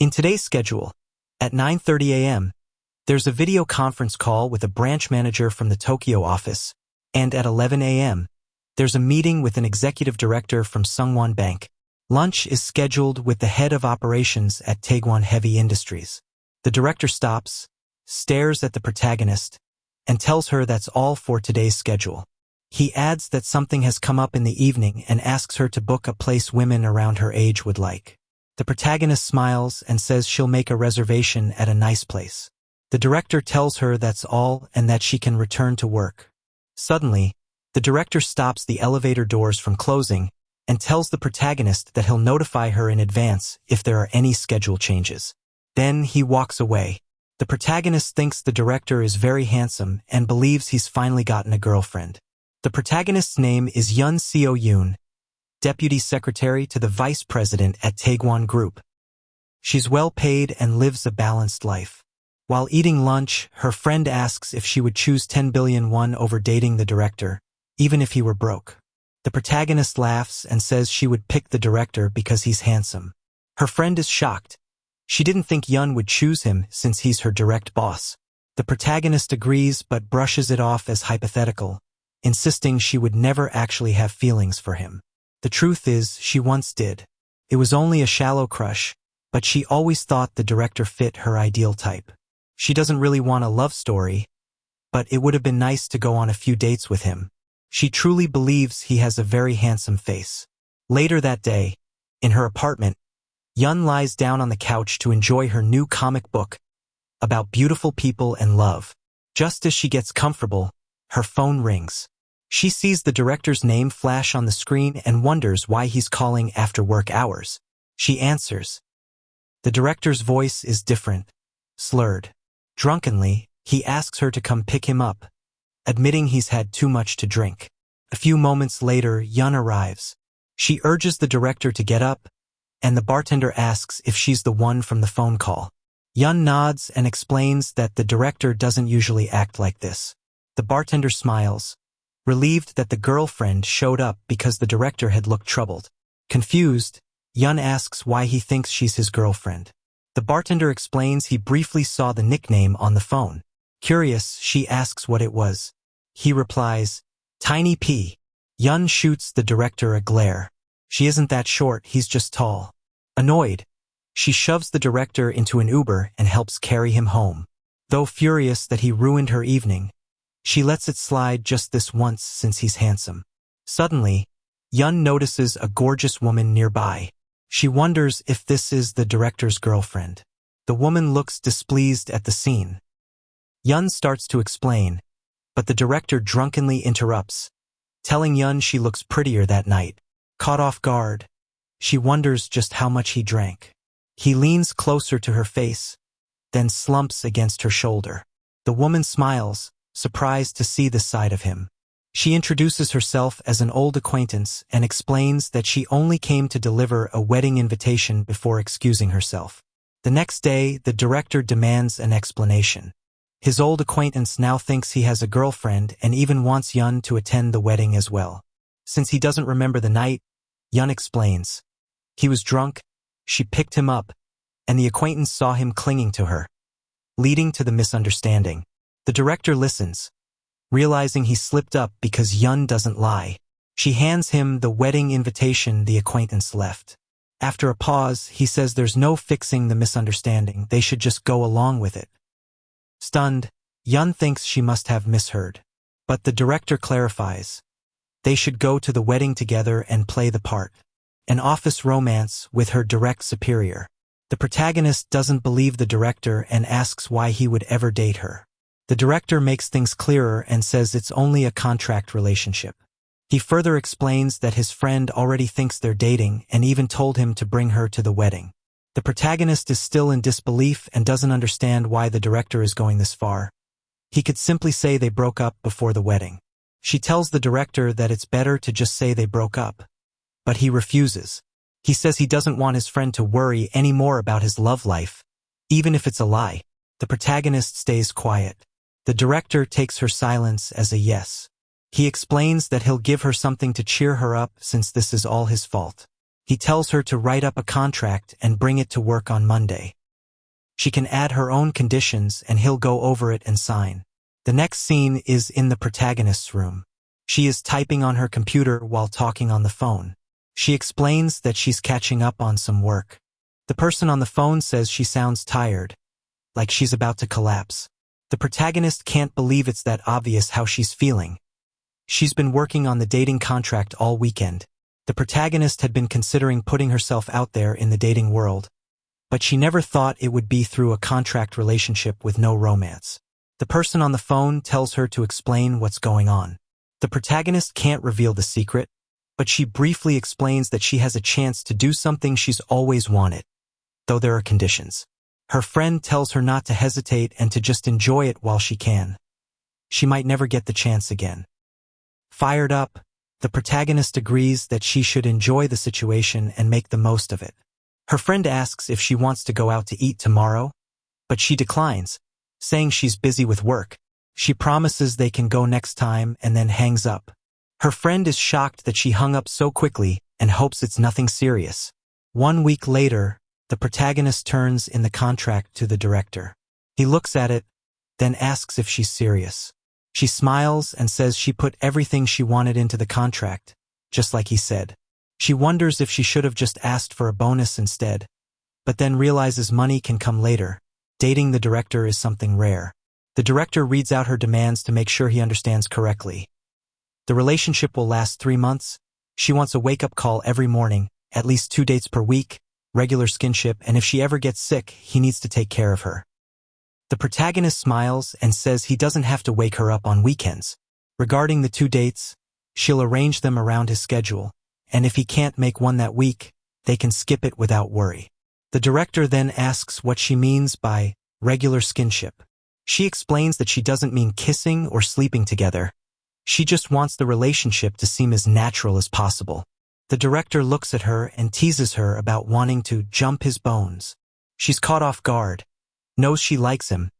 In today's schedule, at 9:30 a.m., there's a video conference call with a branch manager from the Tokyo office, and at 11 a.m., there's a meeting with an executive director from Sungwon Bank. Lunch is scheduled with the head of operations at Taegwon Heavy Industries. The director stops, stares at the protagonist, and tells her that's all for today's schedule. He adds that something has come up in the evening and asks her to book a place women around her age would like. The protagonist smiles and says she'll make a reservation at a nice place. The director tells her that's all and that she can return to work. Suddenly, the director stops the elevator doors from closing and tells the protagonist that he'll notify her in advance if there are any schedule changes. Then he walks away. The protagonist thinks the director is very handsome and believes he's finally gotten a girlfriend. The protagonist's name is Yoon Seo-yoon, deputy secretary to the vice president at Taegwon Group. She's well paid and lives a balanced life. While eating lunch, her friend asks if she would choose 10 billion won over dating the director, even if he were broke. The protagonist laughs and says she would pick the director because he's handsome. Her friend is shocked. She didn't think Yoon would choose him since he's her direct boss. The protagonist agrees but brushes it off as hypothetical, insisting she would never actually have feelings for him. The truth is, she once did. It was only a shallow crush, but she always thought the director fit her ideal type. She doesn't really want a love story, but it would have been nice to go on a few dates with him. She truly believes he has a very handsome face. Later that day, in her apartment, Yoon lies down on the couch to enjoy her new comic book about beautiful people and love. Just as she gets comfortable, her phone rings. She sees the director's name flash on the screen and wonders why he's calling after work hours. She answers. The director's voice is different, slurred. Drunkenly, he asks her to come pick him up, admitting he's had too much to drink. A few moments later, Yoon arrives. She urges the director to get up, and the bartender asks if she's the one from the phone call. Yoon nods and explains that the director doesn't usually act like this. The bartender smiles, relieved that the girlfriend showed up because the director had looked troubled. Confused, Yoon asks why he thinks she's his girlfriend. The bartender explains he briefly saw the nickname on the phone. Curious, she asks what it was. He replies, Tiny P. Yoon shoots the director a glare. She isn't that short, he's just tall. Annoyed, she shoves the director into an Uber and helps carry him home. Though furious that he ruined her evening, she lets it slide just this once since he's handsome. Suddenly, Yoon notices a gorgeous woman nearby. She wonders if this is the director's girlfriend. The woman looks displeased at the scene. Yoon starts to explain, but the director drunkenly interrupts, telling Yoon she looks prettier that night. Caught off guard, she wonders just how much he drank. He leans closer to her face, then slumps against her shoulder. The woman smiles, surprised to see this side of him. She introduces herself as an old acquaintance and explains that she only came to deliver a wedding invitation before excusing herself. The next day, the director demands an explanation. His old acquaintance now thinks he has a girlfriend and even wants Yoon to attend the wedding as well. Since he doesn't remember the night, Yoon explains. He was drunk, she picked him up, and the acquaintance saw him clinging to her, leading to the misunderstanding. The director listens, realizing he slipped up because Yoon doesn't lie. She hands him the wedding invitation the acquaintance left. After a pause, he says there's no fixing the misunderstanding, they should just go along with it. Stunned, Yoon thinks she must have misheard. But the director clarifies. They should go to the wedding together and play the part. An office romance with her direct superior. The protagonist doesn't believe the director and asks why he would ever date her. The director makes things clearer and says it's only a contract relationship. He further explains that his friend already thinks they're dating and even told him to bring her to the wedding. The protagonist is still in disbelief and doesn't understand why the director is going this far. He could simply say they broke up before the wedding. She tells the director that it's better to just say they broke up. But he refuses. He says he doesn't want his friend to worry any more about his love life, even if it's a lie. The protagonist stays quiet. The director takes her silence as a yes. He explains that he'll give her something to cheer her up since this is all his fault. He tells her to write up a contract and bring it to work on Monday. She can add her own conditions and he'll go over it and sign. The next scene is in the protagonist's room. She is typing on her computer while talking on the phone. She explains that she's catching up on some work. The person on the phone says she sounds tired, like she's about to collapse. The protagonist can't believe it's that obvious how she's feeling. She's been working on the dating contract all weekend. The protagonist had been considering putting herself out there in the dating world, but she never thought it would be through a contract relationship with no romance. The person on the phone tells her to explain what's going on. The protagonist can't reveal the secret, but she briefly explains that she has a chance to do something she's always wanted, though there are conditions. Her friend tells her not to hesitate and to just enjoy it while she can. She might never get the chance again. Fired up, the protagonist agrees that she should enjoy the situation and make the most of it. Her friend asks if she wants to go out to eat tomorrow, but she declines, saying she's busy with work. She promises they can go next time and then hangs up. Her friend is shocked that she hung up so quickly and hopes it's nothing serious. 1 week later, the protagonist turns in the contract to the director. He looks at it, then asks if she's serious. She smiles and says she put everything she wanted into the contract, just like he said. She wonders if she should have just asked for a bonus instead, but then realizes money can come later. Dating the director is something rare. The director reads out her demands to make sure he understands correctly. The relationship will last 3 months. She wants a wake-up call every morning, at least 2 dates per week, regular skinship, and if she ever gets sick, he needs to take care of her. The protagonist smiles and says he doesn't have to wake her up on weekends. Regarding the 2 dates, she'll arrange them around his schedule, and if he can't make one that week, they can skip it without worry. The director then asks what she means by regular skinship. She explains that she doesn't mean kissing or sleeping together. She just wants the relationship to seem as natural as possible. The director looks at her and teases her about wanting to jump his bones. She's caught off guard, knows she likes him,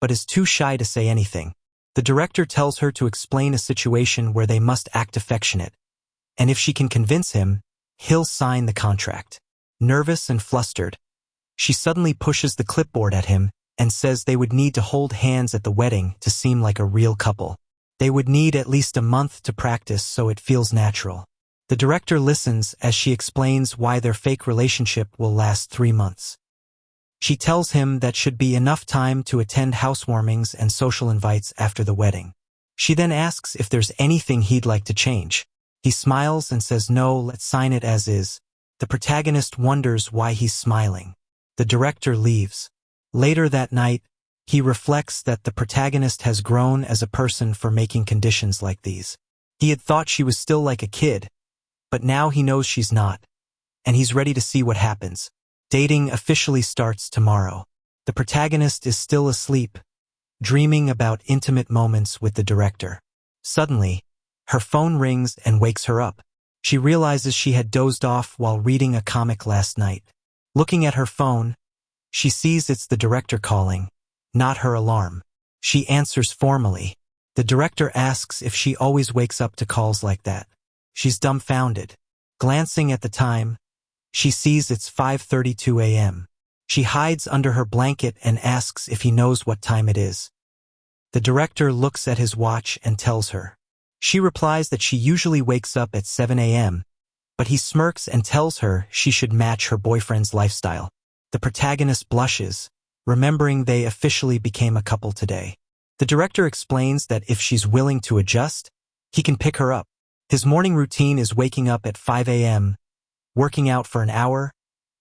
but is too shy to say anything. The director tells her to explain a situation where they must act affectionate, and if she can convince him, he'll sign the contract. Nervous and flustered, she suddenly pushes the clipboard at him and says they would need to hold hands at the wedding to seem like a real couple. They would need at least a month to practice so it feels natural. The director listens as she explains why their fake relationship will last 3 months. She tells him that should be enough time to attend housewarmings and social invites after the wedding. She then asks if there's anything he'd like to change. He smiles and says no, let's sign it as is. The protagonist wonders why he's smiling. The director leaves. Later that night, he reflects that the protagonist has grown as a person for making conditions like these. He had thought she was still like a kid, but now he knows she's not, and he's ready to see what happens. Dating officially starts tomorrow. The protagonist is still asleep, dreaming about intimate moments with the director. Suddenly, her phone rings and wakes her up. She realizes she had dozed off while reading a comic last night. Looking at her phone, she sees it's the director calling, not her alarm. She answers formally. The director asks if she always wakes up to calls like that. She's dumbfounded. Glancing at the time, she sees it's 5:32 a.m. She hides under her blanket and asks if he knows what time it is. The director looks at his watch and tells her. She replies that she usually wakes up at 7 a.m., but he smirks and tells her she should match her boyfriend's lifestyle. The protagonist blushes, remembering they officially became a couple today. The director explains that if she's willing to adjust, he can pick her up. His morning routine is waking up at 5 a.m., working out for an hour,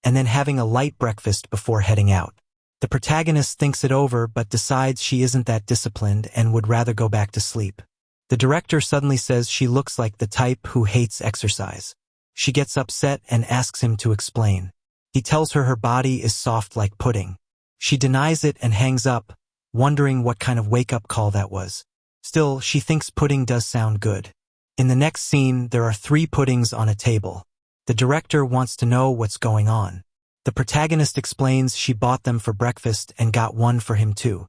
and then having a light breakfast before heading out. The protagonist thinks it over but decides she isn't that disciplined and would rather go back to sleep. The director suddenly says she looks like the type who hates exercise. She gets upset and asks him to explain. He tells her body is soft like pudding. She denies it and hangs up, wondering what kind of wake-up call that was. Still, she thinks pudding does sound good. In the next scene, there are 3 puddings on a table. The director wants to know what's going on. The protagonist explains she bought them for breakfast and got one for him too.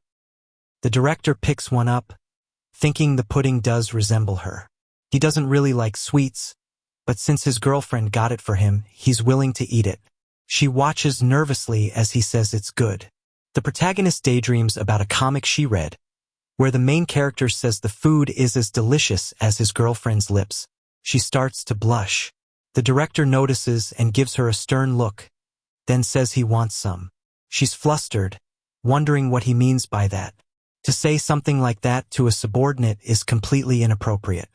The director picks one up, thinking the pudding does resemble her. He doesn't really like sweets, but since his girlfriend got it for him, he's willing to eat it. She watches nervously as he says it's good. The protagonist daydreams about a comic she read, where the main character says the food is as delicious as his girlfriend's lips. She starts to blush. The director notices and gives her a stern look, then says he wants some. She's flustered, wondering what he means by that. To say something like that to a subordinate is completely inappropriate.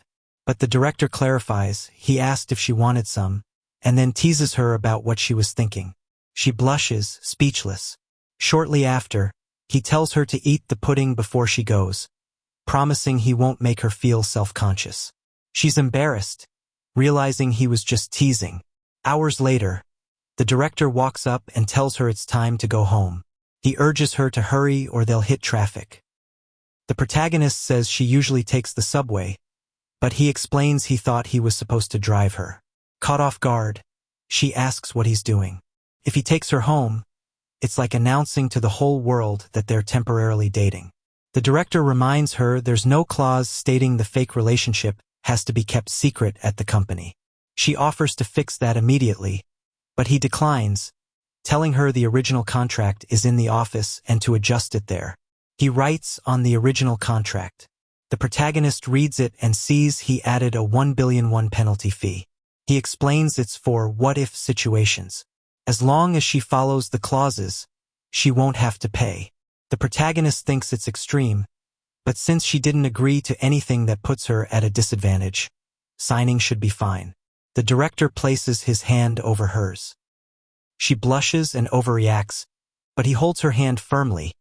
But the director clarifies he asked if she wanted some, and then teases her about what she was thinking. She blushes, speechless. Shortly after, he tells her to eat the pudding before she goes, promising he won't make her feel self-conscious. She's embarrassed, realizing he was just teasing. Hours later, the director walks up and tells her it's time to go home. He urges her to hurry or they'll hit traffic. The protagonist says she usually takes the subway, but he explains he thought he was supposed to drive her. Caught off guard, she asks what he's doing. If he takes her home, it's like announcing to the whole world that they're temporarily dating. The director reminds her there's no clause stating the fake relationship has to be kept secret at the company. She offers to fix that immediately, but he declines, telling her the original contract is in the office and to adjust it there. He writes on the original contract. The protagonist reads it and sees he added a 1,000,000,000 penalty fee. He explains it's for what-if situations. As long as she follows the clauses, she won't have to pay. The protagonist thinks it's extreme, but since she didn't agree to anything that puts her at a disadvantage, signing should be fine. The director places his hand over hers. She blushes and overreacts, but he holds her hand firmly,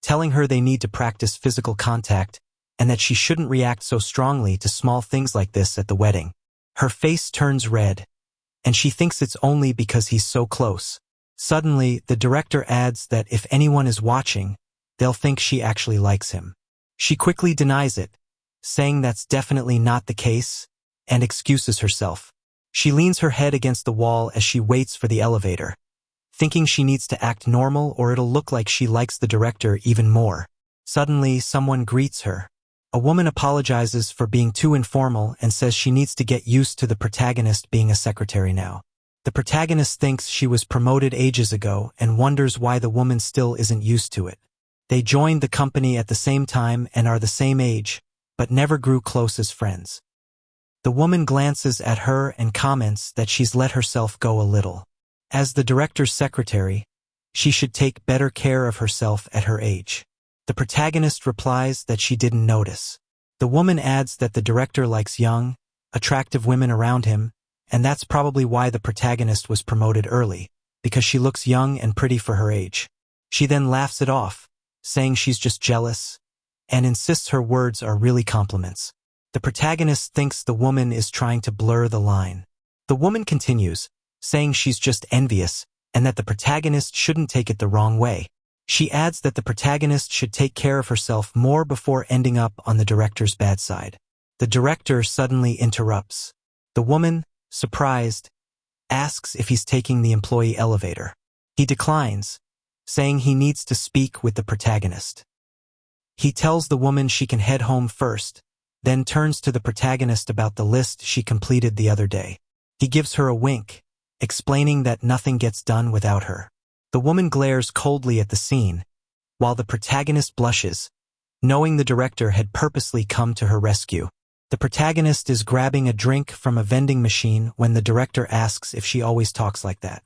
telling her they need to practice physical contact and that she shouldn't react so strongly to small things like this at the wedding. Her face turns red, and she thinks it's only because he's so close. Suddenly, the director adds that if anyone is watching, they'll think she actually likes him. She quickly denies it, saying that's definitely not the case, and excuses herself. She leans her head against the wall as she waits for the elevator, thinking she needs to act normal or it'll look like she likes the director even more. Suddenly, someone greets her. A woman apologizes for being too informal and says she needs to get used to the protagonist being a secretary now. The protagonist thinks she was promoted ages ago and wonders why the woman still isn't used to it. They joined the company at the same time and are the same age, but never grew close as friends. The woman glances at her and comments that she's let herself go a little. As the director's secretary, she should take better care of herself at her age. The protagonist replies that she didn't notice. The woman adds that the director likes young, attractive women around him, and that's probably why the protagonist was promoted early, because she looks young and pretty for her age. She then laughs it off, saying she's just jealous, and insists her words are really compliments. The protagonist thinks the woman is trying to blur the line. The woman continues, saying she's just envious, and that the protagonist shouldn't take it the wrong way. She adds that the protagonist should take care of herself more before ending up on the director's bad side. The director suddenly interrupts. The woman, surprised, asks if he's taking the employee elevator. He declines, saying he needs to speak with the protagonist. He tells the woman she can head home first, then turns to the protagonist about the list she completed the other day. He gives her a wink, explaining that nothing gets done without her. The woman glares coldly at the scene, while the protagonist blushes, knowing the director had purposely come to her rescue. The protagonist is grabbing a drink from a vending machine when the director asks if she always talks like that.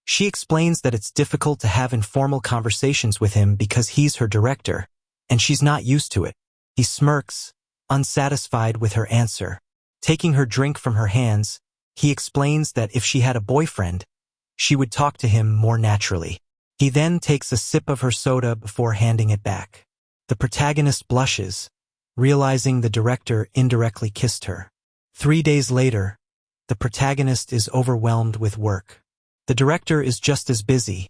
She explains that it's difficult to have informal conversations with him because he's her director, and she's not used to it. He smirks, unsatisfied with her answer. Taking her drink from her hands, he explains that if she had a boyfriend, she would talk to him more naturally. He then takes a sip of her soda before handing it back. The protagonist blushes, realizing the director indirectly kissed her. 3 days later, the protagonist is overwhelmed with work. The director is just as busy,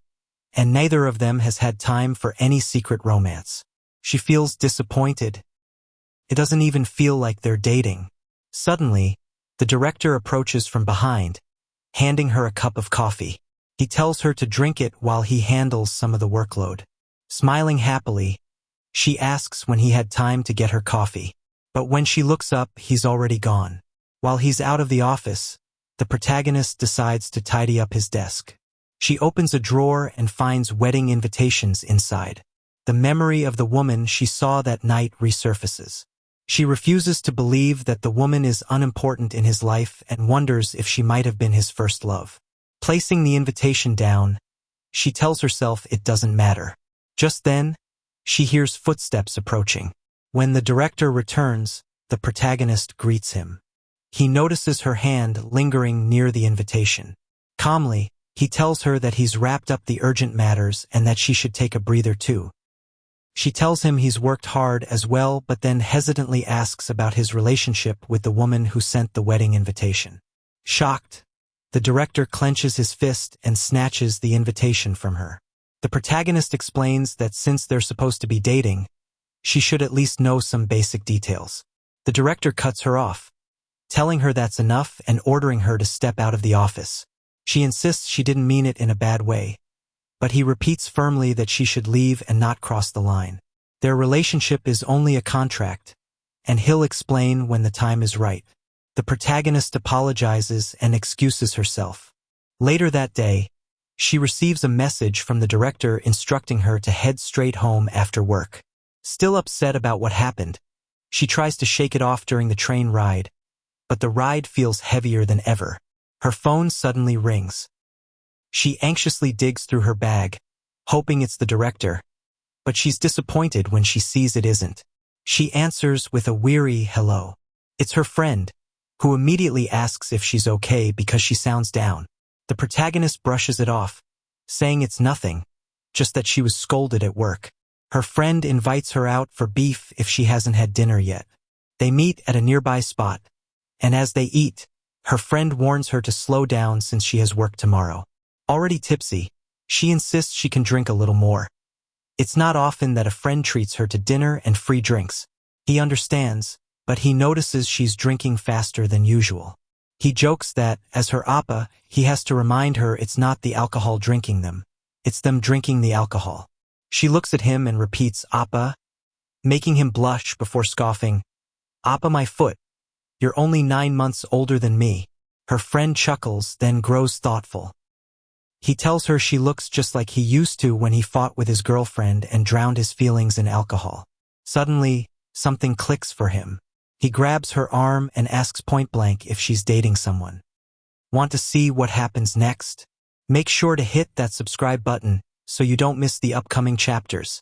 and neither of them has had time for any secret romance. She feels disappointed. It doesn't even feel like they're dating. Suddenly, the director approaches from behind, handing her a cup of coffee. He tells her to drink it while he handles some of the workload. Smiling happily, she asks when he had time to get her coffee. But when she looks up, he's already gone. While he's out of the office, the protagonist decides to tidy up his desk. She opens a drawer and finds wedding invitations inside. The memory of the woman she saw that night resurfaces. She refuses to believe that the woman is unimportant in his life and wonders if she might have been his first love. Placing the invitation down, she tells herself it doesn't matter. Just then, she hears footsteps approaching. When the director returns, the protagonist greets him. He notices her hand lingering near the invitation. Calmly, he tells her that he's wrapped up the urgent matters and that she should take a breather too. She tells him he's worked hard as well, but then hesitantly asks about his relationship with the woman who sent the wedding invitation. Shocked, the director clenches his fist and snatches the invitation from her. The protagonist explains that since they're supposed to be dating, she should at least know some basic details. The director cuts her off, telling her that's enough and ordering her to step out of the office. She insists she didn't mean it in a bad way, but he repeats firmly that she should leave and not cross the line. Their relationship is only a contract, and he'll explain when the time is right. The protagonist apologizes and excuses herself. Later that day, she receives a message from the director instructing her to head straight home after work. Still upset about what happened, she tries to shake it off during the train ride, but the ride feels heavier than ever. Her phone suddenly rings. She anxiously digs through her bag, hoping it's the director, but she's disappointed when she sees it isn't. She answers with a weary hello. It's her friend, who immediately asks if she's okay because she sounds down. The protagonist brushes it off, saying it's nothing, just that she was scolded at work. Her friend invites her out for beef if she hasn't had dinner yet. They meet at a nearby spot, and as they eat, her friend warns her to slow down since she has work tomorrow. Already tipsy, she insists she can drink a little more. It's not often that a friend treats her to dinner and free drinks. He understands, but he notices she's drinking faster than usual. He jokes that, as her appa, he has to remind her it's not the alcohol drinking them, it's them drinking the alcohol. She looks at him and repeats appa, making him blush before scoffing, "Appa my foot, you're only 9 months older than me." Her friend chuckles, then grows thoughtful. He tells her she looks just like he used to when he fought with his girlfriend and drowned his feelings in alcohol. Suddenly, something clicks for him. He grabs her arm and asks point-blank if she's dating someone. Want to see what happens next? Make sure to hit that subscribe button so you don't miss the upcoming chapters.